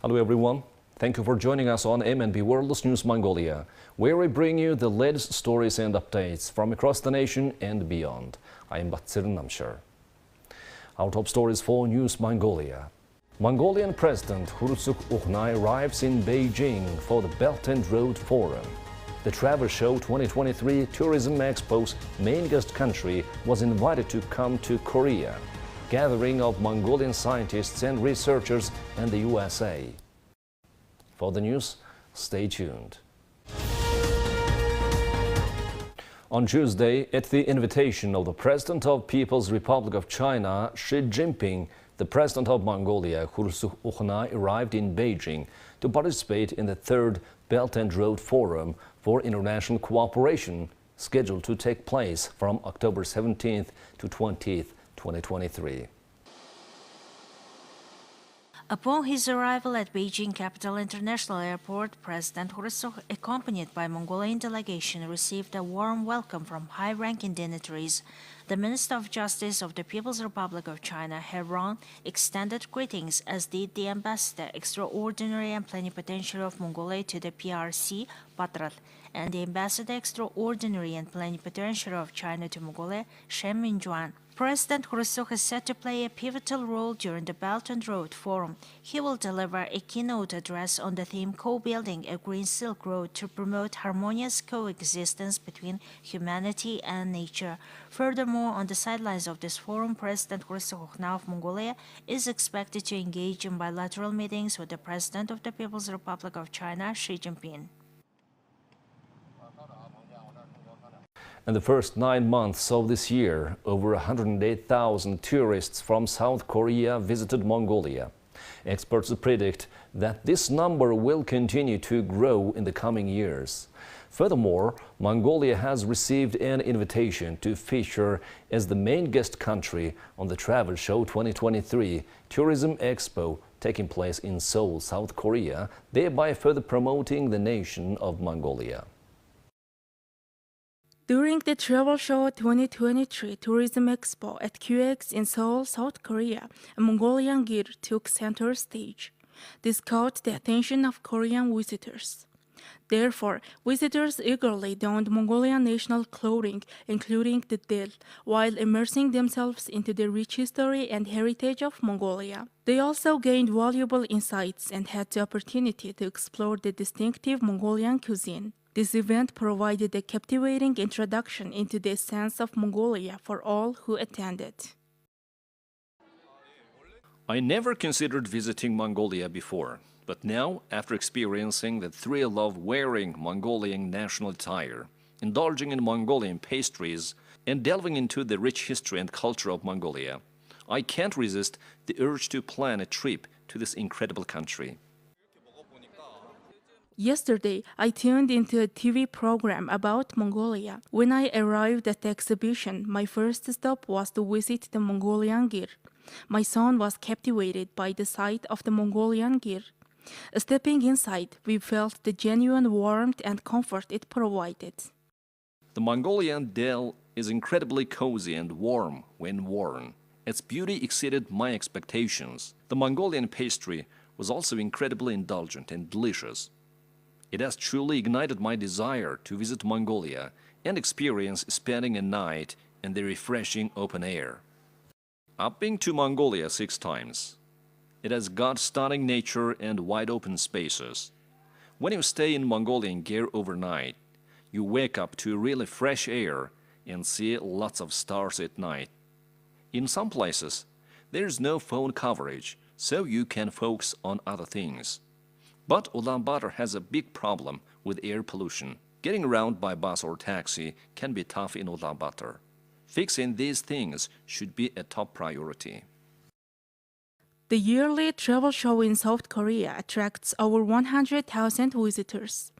Hello everyone. Thank you for joining us on MNB World News Mongolia, where we bring you the latest stories and updates from across the nation and beyond. I am Batsir Namshar. Our top stories for News Mongolia. Mongolian President Khurelsukh Ukhnay arrives in Beijing for the Belt and Road Forum. The Travel Show 2023 Tourism Expo's main guest country was invited to come to Korea. Gathering of Mongolian scientists and researchers in the USA. For the news, stay tuned. On Tuesday, at the invitation of the President of People's Republic of China, Xi Jinping, the President of Mongolia, Khurelsukh Ukhnay, arrived in Beijing to participate in the third Belt and Road Forum for International Cooperation, scheduled to take place from October 17th to 20th, 2023. Upon his arrival at Beijing Capital International Airport, President Khurelsukh, accompanied by Mongolian delegation, received a warm welcome from high-ranking dignitaries. The Minister of Justice of the People's Republic of China, He Ron, extended greetings, as did the Ambassador Extraordinary and Plenipotentiary of Mongolia to the PRC, Patrat, and the Ambassador Extraordinary and Plenipotentiary of China to Mongolia, Shen Minjuan. President Khurelsukh is set to play a pivotal role during the Belt and Road Forum. He will deliver a keynote address on the theme Co-building a Green Silk Road to promote harmonious coexistence between humanity and nature. Furthermore, on the sidelines of this forum, President Khurelsukh Ukhnay of Mongolia is expected to engage in bilateral meetings with the President of the People's Republic of China, Xi Jinping. In the first 9 months of this year, over 108,000 tourists from South Korea visited Mongolia. Experts predict that this number will continue to grow in the coming years. Furthermore, Mongolia has received an invitation to feature as the main guest country on the Travel Show 2023 Tourism Expo taking place in Seoul, South Korea, thereby further promoting the nation of Mongolia. During the Travel Show 2023 Tourism Expo at QX in Seoul, South Korea, a Mongolian gear took center stage. This caught the attention of Korean visitors. Therefore, visitors eagerly donned Mongolian national clothing, including the del, while immersing themselves into the rich history and heritage of Mongolia. They also gained valuable insights and had the opportunity to explore the distinctive Mongolian cuisine. This event provided a captivating introduction into the essence of Mongolia for all who attended. I never considered visiting Mongolia before, but now, after experiencing the thrill of wearing Mongolian national attire, indulging in Mongolian pastries, and delving into the rich history and culture of Mongolia, I can't resist the urge to plan a trip to this incredible country. Yesterday, I tuned into a TV program about Mongolia. When I arrived at the exhibition, my first stop was to visit the Mongolian gear. My son was captivated by the sight of the Mongolian gear. Stepping inside, we felt the genuine warmth and comfort it provided. The Mongolian del is incredibly cozy and warm when worn. Its beauty exceeded my expectations. The Mongolian pastry was also incredibly indulgent and delicious. It has truly ignited my desire to visit Mongolia and experience spending a night in the refreshing open air. I've been to Mongolia 6 times. It has got stunning nature and wide open spaces. When you stay in Mongolian gear overnight, you wake up to really fresh air and see lots of stars at night. In some places, there's no phone coverage, so you can focus on other things. But Ulaanbaatar has a big problem with air pollution. Getting around by bus or taxi can be tough in Ulaanbaatar. Fixing these things should be a top priority. The yearly travel show in South Korea attracts over 100,000 visitors.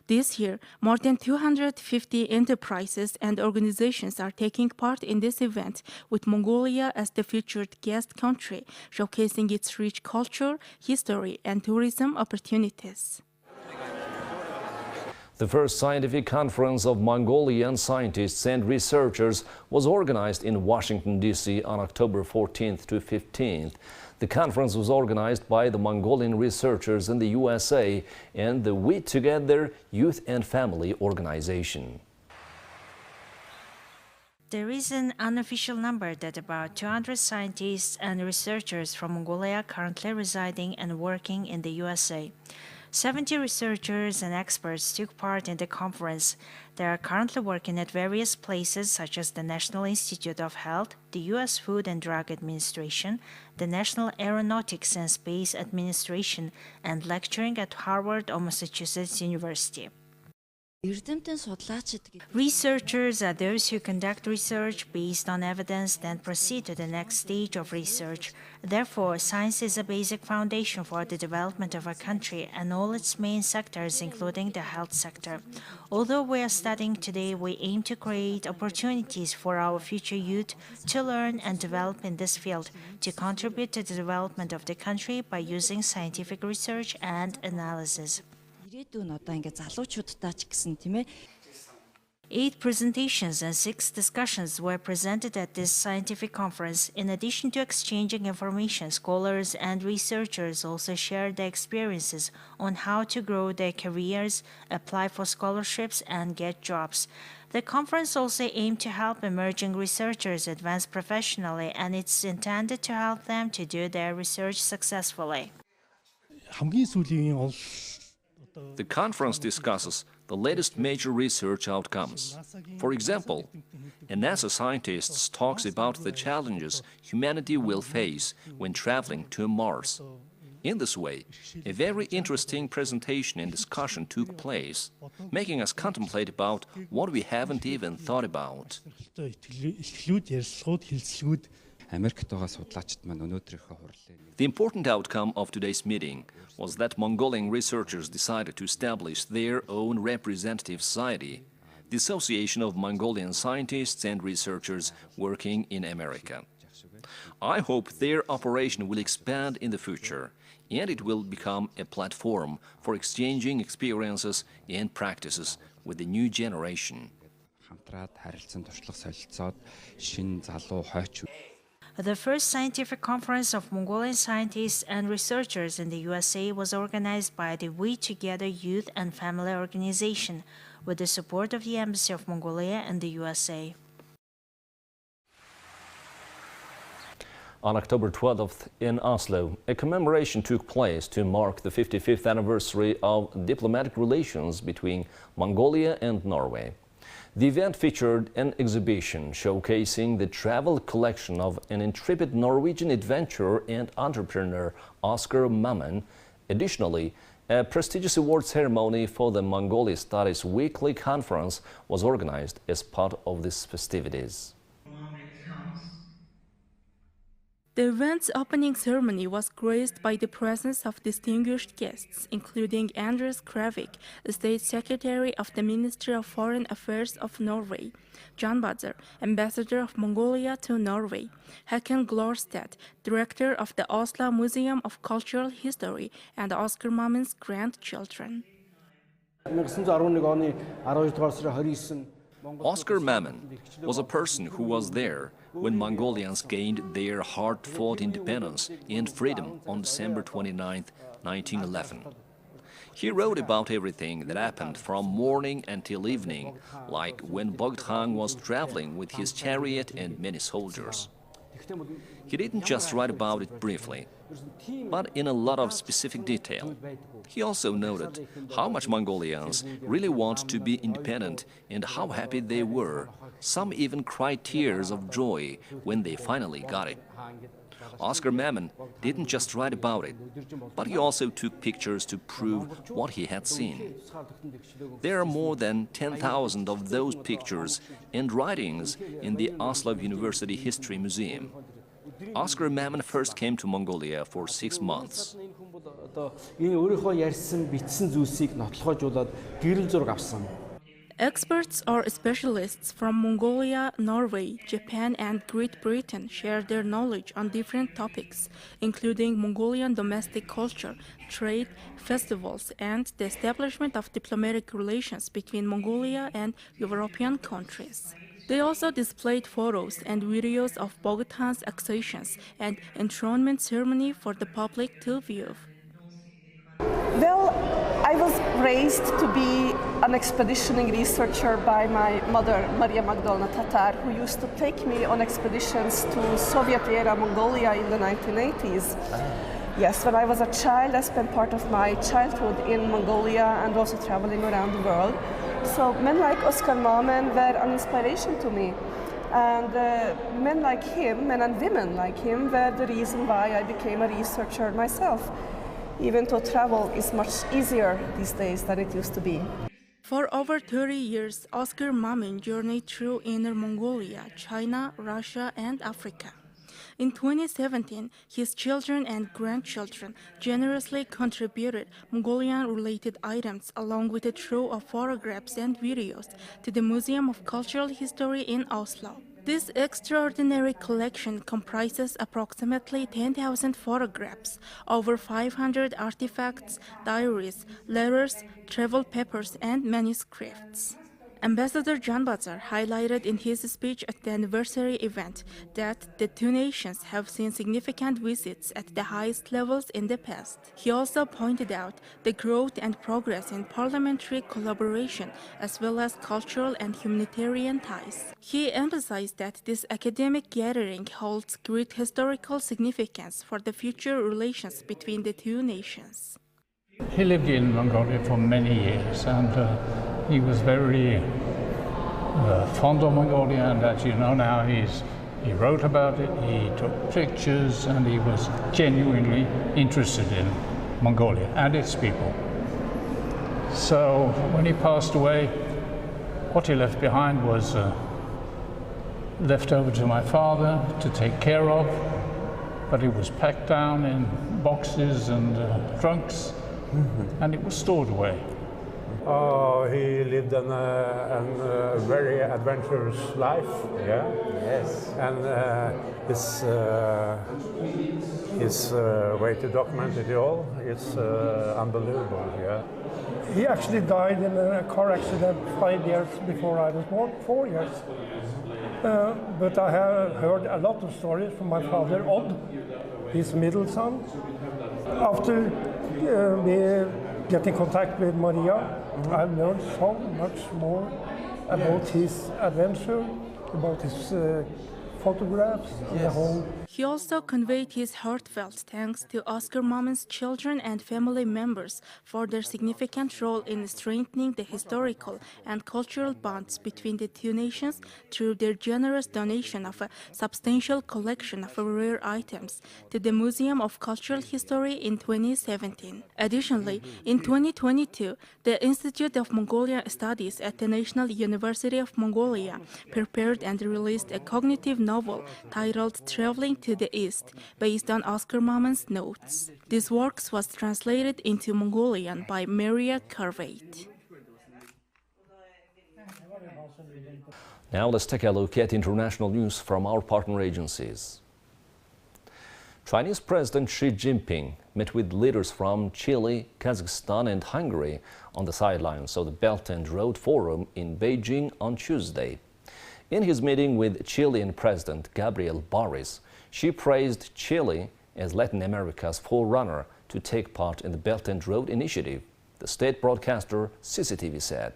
This year, more than 250 enterprises and organizations are taking part in this event, with Mongolia as the featured guest country, showcasing its rich culture, history, and tourism opportunities. The first scientific conference of Mongolian scientists and researchers was organized in Washington, D.C. on October 14th to 15th. The conference was organized by the Mongolian researchers in the USA and the We Together Youth and Family organization. There is an unofficial number that about 200 scientists and researchers from Mongolia currently residing and working in the USA. 70 researchers and experts took part in the conference. They are currently working at various places such as the National Institute of Health, the U.S. Food and Drug Administration, the National Aeronautics and Space Administration, and lecturing at Harvard or Massachusetts University. Researchers are those who conduct research based on evidence, then proceed to the next stage of research. Therefore, science is a basic foundation for the development of a country and all its main sectors, including the health sector. Although we are studying today, we aim to create opportunities for our future youth to learn and develop in this field, to contribute to the development of the country by using scientific research and analysis. 8 presentations and 6 discussions were presented at this scientific conference. In addition to exchanging information, scholars and researchers also shared their experiences on how to grow their careers, apply for scholarships, and get jobs. The conference also aimed to help emerging researchers advance professionally, and it's intended to help them to do their research successfully. The conference discusses the latest major research outcomes. For example, a NASA scientist talks about the challenges humanity will face when traveling to Mars. In this way, a very interesting presentation and discussion took place, making us contemplate about what we haven't even thought about. The important outcome of today's meeting was that Mongolian researchers decided to establish their own representative society, the Association of Mongolian Scientists and Researchers Working in America. I hope their operation will expand in the future, and it will become a platform for exchanging experiences and practices with the new generation. The first scientific conference of Mongolian scientists and researchers in the USA was organized by the We Together Youth and Family organization, with the support of the Embassy of Mongolia in the USA. On October 12th in Oslo, a commemoration took place to mark the 55th anniversary of diplomatic relations between Mongolia and Norway. The event featured an exhibition showcasing the travel collection of an intrepid Norwegian adventurer and entrepreneur, Oscar Mammen. Additionally, a prestigious award ceremony for the Mongolia Studies Weekly Conference was organized as part of these festivities. The event's opening ceremony was graced by the presence of distinguished guests, including Anders Kravik, State Secretary of the Ministry of Foreign Affairs of Norway, John Butzer, Ambassador of Mongolia to Norway, Hakan Glorstad, Director of the Oslo Museum of Cultural History, and Oscar Mammen's grandchildren. Oscar Mammen was a person who was there when Mongolians gained their hard-fought independence and freedom on December 29, 1911. He wrote about everything that happened from morning until evening, like when Bogdkhang was traveling with his chariot and many soldiers. He didn't just write about it briefly, but in a lot of specific detail. He also noted how much Mongolians really want to be independent and how happy they were. Some even cried tears of joy when they finally got it. Oscar Mammen didn't just write about it, but he also took pictures to prove what he had seen. There are more than 10,000 of those pictures and writings in the Oslo University History Museum. Oscar Mammen first came to Mongolia for 6 months. Experts or specialists from Mongolia, Norway, Japan, and Great Britain share their knowledge on different topics, including Mongolian domestic culture, trade, festivals, and the establishment of diplomatic relations between Mongolia and European countries. They also displayed photos and videos of Bogotan's accessions and enthronement ceremony for the public to view. Well, I was raised to be an expeditioning researcher by my mother, Maria Magdalena Tatar, who used to take me on expeditions to Soviet-era Mongolia in the 1980s. Yes, when I was a child, I spent part of my childhood in Mongolia and also traveling around the world. So men like Oscar Mamen were an inspiration to me. And men like him, men and women like him, were the reason why I became a researcher myself, even though travel is much easier these days than it used to be. For over 30 years, Oscar Mamin journeyed through Inner Mongolia, China, Russia, and Africa. In 2017, his children and grandchildren generously contributed Mongolian-related items along with a trove of photographs and videos to the Museum of Cultural History in Oslo. This extraordinary collection comprises approximately 10,000 photographs, over 500 artifacts, diaries, letters, travel papers, and manuscripts. Ambassador Janbatar highlighted in his speech at the anniversary event that the two nations have seen significant visits at the highest levels in the past. He also pointed out the growth and progress in parliamentary collaboration as well as cultural and humanitarian ties. He emphasized that this academic gathering holds great historical significance for the future relations between the two nations. He lived in Mongolia for many years, and he was very fond of Mongolia, and as you know now, he wrote about it, he took pictures, and he was genuinely interested in Mongolia and its people. So when he passed away, what he left behind was left over to my father to take care of, but it was packed down in boxes and trunks, and it was stored away. He lived a very adventurous life. Yeah. Yes. And his way to document it all is unbelievable. Yeah. He actually died in a car accident 5 years before I was born, 4 years. But I have heard a lot of stories from my father, Odd, his middle son. After we get in contact with Maria, I've learned so much more about his adventure, about his photographs, the whole. He also conveyed his heartfelt thanks to Oscar Mamen's children and family members for their significant role in strengthening the historical and cultural bonds between the two nations through their generous donation of a substantial collection of rare items to the Museum of Cultural History in 2017. Additionally, in 2022, the Institute of Mongolian Studies at the National University of Mongolia prepared and released a cognitive novel titled Traveling to the East, based on Oscar Mamen's notes. This work was translated into Mongolian by Maria Carvate. Now let's take a look at international news from our partner agencies. Chinese President Xi Jinping met with leaders from Chile, Kazakhstan and Hungary on the sidelines of the Belt and Road Forum in Beijing on Tuesday. In his meeting with Chilean President Gabriel Boric, Xi praised Chile as Latin America's forerunner to take part in the Belt and Road Initiative, the state broadcaster CCTV said.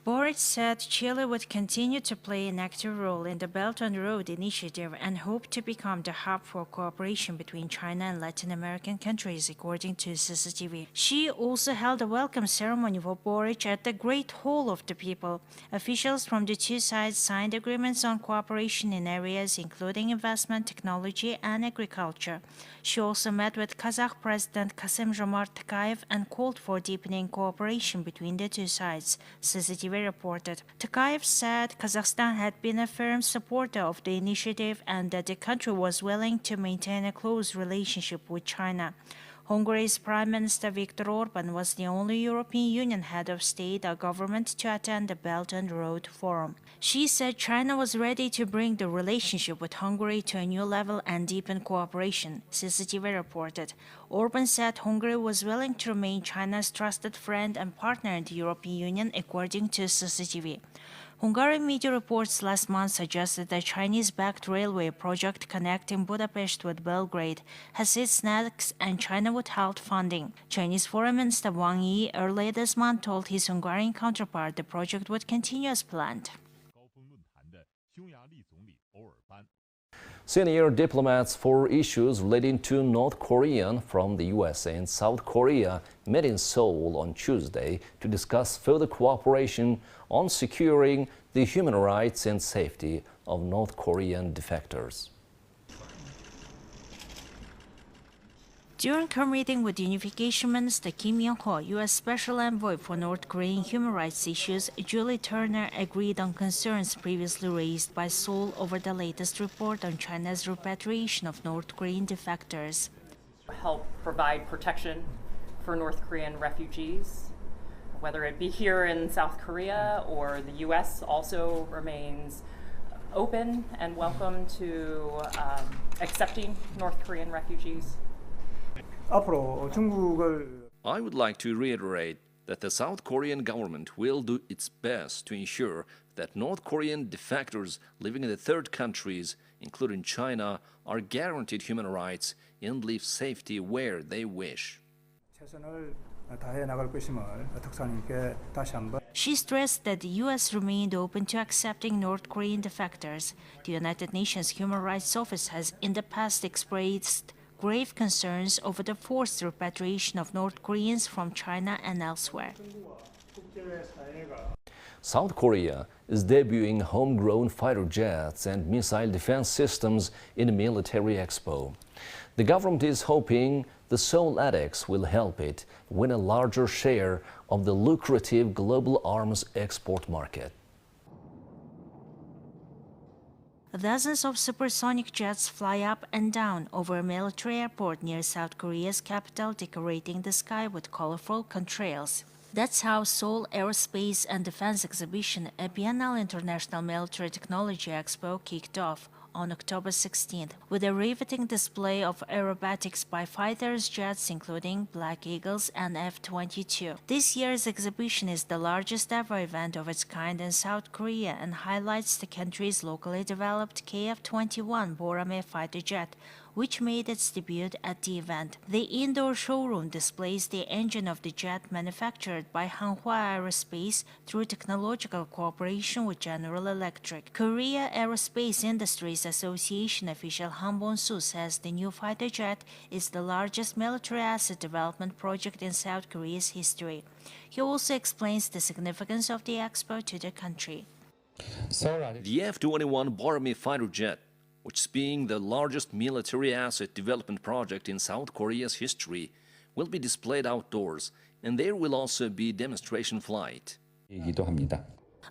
Boric said Chile would continue to play an active role in the Belt and Road Initiative and hope to become the hub for cooperation between China and Latin American countries, according to CCTV. Xi also held a welcome ceremony for Boric at the Great Hall of the People. Officials from the two sides signed agreements on cooperation in areas including investment, technology, and agriculture. She also met with Kazakh President Kassym-Jomart Tokayev and called for deepening cooperation between the two sides, CCTV reported. Tokayev said Kazakhstan had been a firm supporter of the initiative and that the country was willing to maintain a close relationship with China. Hungary's Prime Minister Viktor Orban was the only European Union head of state or government to attend the Belt and Road Forum. She said China was ready to bring the relationship with Hungary to a new level and deepen cooperation, CCTV reported. Orban said Hungary was willing to remain China's trusted friend and partner in the European Union, according to CCTV. Hungarian media reports last month suggested the Chinese-backed railway project connecting Budapest with Belgrade has hit snags and China withheld funding. Chinese Foreign Minister Wang Yi earlier this month told his Hungarian counterpart the project would continue as planned. Senior diplomats for issues relating to North Korea from the USA and South Korea met in Seoul on Tuesday to discuss further cooperation on securing the human rights and safety of North Korean defectors. During her meeting with Unification Minister Kim Yong-ho, U.S. Special Envoy for North Korean human rights issues, Julie Turner, agreed on concerns previously raised by Seoul over the latest report on China's repatriation of North Korean defectors. Help provide protection for North Korean refugees, whether it be here in South Korea or the U.S. also remains open and welcome to accepting North Korean refugees. I would like to reiterate that the South Korean government will do its best to ensure that North Korean defectors living in the third countries, including China, are guaranteed human rights and live safety where they wish. She stressed that the U.S. remained open to accepting North Korean defectors. The United Nations Human Rights Office has in the past expressed grave concerns over the forced repatriation of North Koreans from China and elsewhere. South Korea is debuting homegrown fighter jets and missile defense systems in a military expo. The government is hoping the Seoul ADEX will help it win a larger share of the lucrative global arms export market. Dozens of supersonic jets fly up and down over a military airport near South Korea's capital, decorating the sky with colorful contrails. That's how Seoul Aerospace and Defense Exhibition, a biennial international military technology expo, kicked off on October 16th, with a riveting display of aerobatics by fighters jets including Black Eagles and F-22. This year's exhibition is the largest ever event of its kind in South Korea and highlights the country's locally developed KF-21 Borame fighter jet, which made its debut at the event. The indoor showroom displays the engine of the jet manufactured by Hanwha Aerospace through technological cooperation with General Electric. Korea Aerospace Industries Association official Han Bon-soo says the new fighter jet is the largest military asset development project in South Korea's history. He also explains the significance of the expo to the country. The F-21 Borame fighter jet, which is being the largest military asset development project in South Korea's history, will be displayed outdoors, and there will also be demonstration flight.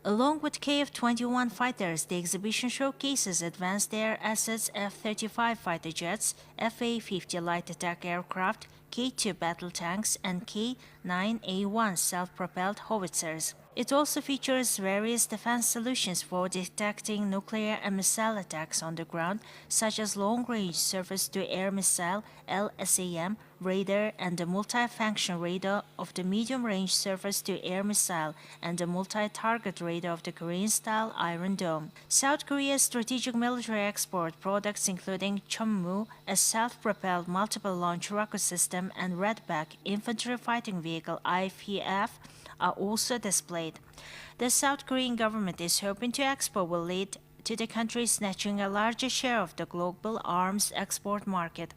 Along with KF-21 fighters, the exhibition showcases advanced air assets F-35 fighter jets, F-A-50 light attack aircraft, K-2 battle tanks, and K-9A1 self-propelled howitzers. It also features various defense solutions for detecting nuclear and missile attacks on the ground, such as long-range surface-to-air missile LSAM radar and the multi-function radar of the medium-range surface-to-air missile and the multi-target radar of the Korean-style Iron Dome. South Korea's strategic military export products including Chunmoo, a self-propelled multiple-launch rocket system, and Redback infantry fighting vehicle IFF, are also displayed. The South Korean government is hoping the expo will lead to the country snatching a larger share of the global arms export market.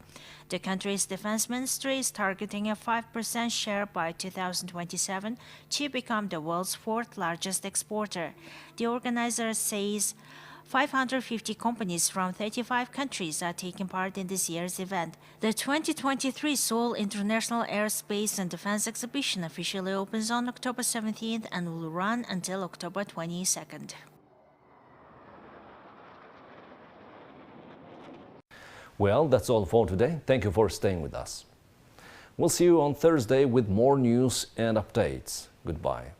The country's defense ministry is targeting a 5% share by 2027 to become the world's fourth largest exporter. The organizer says 550 companies from 35 countries are taking part in this year's event. The 2023 Seoul International Aerospace and Defense Exhibition officially opens on October 17th and will run until October 22nd. Well, that's all for today. Thank you for staying with us. We'll see you on Thursday with more news and updates. Goodbye.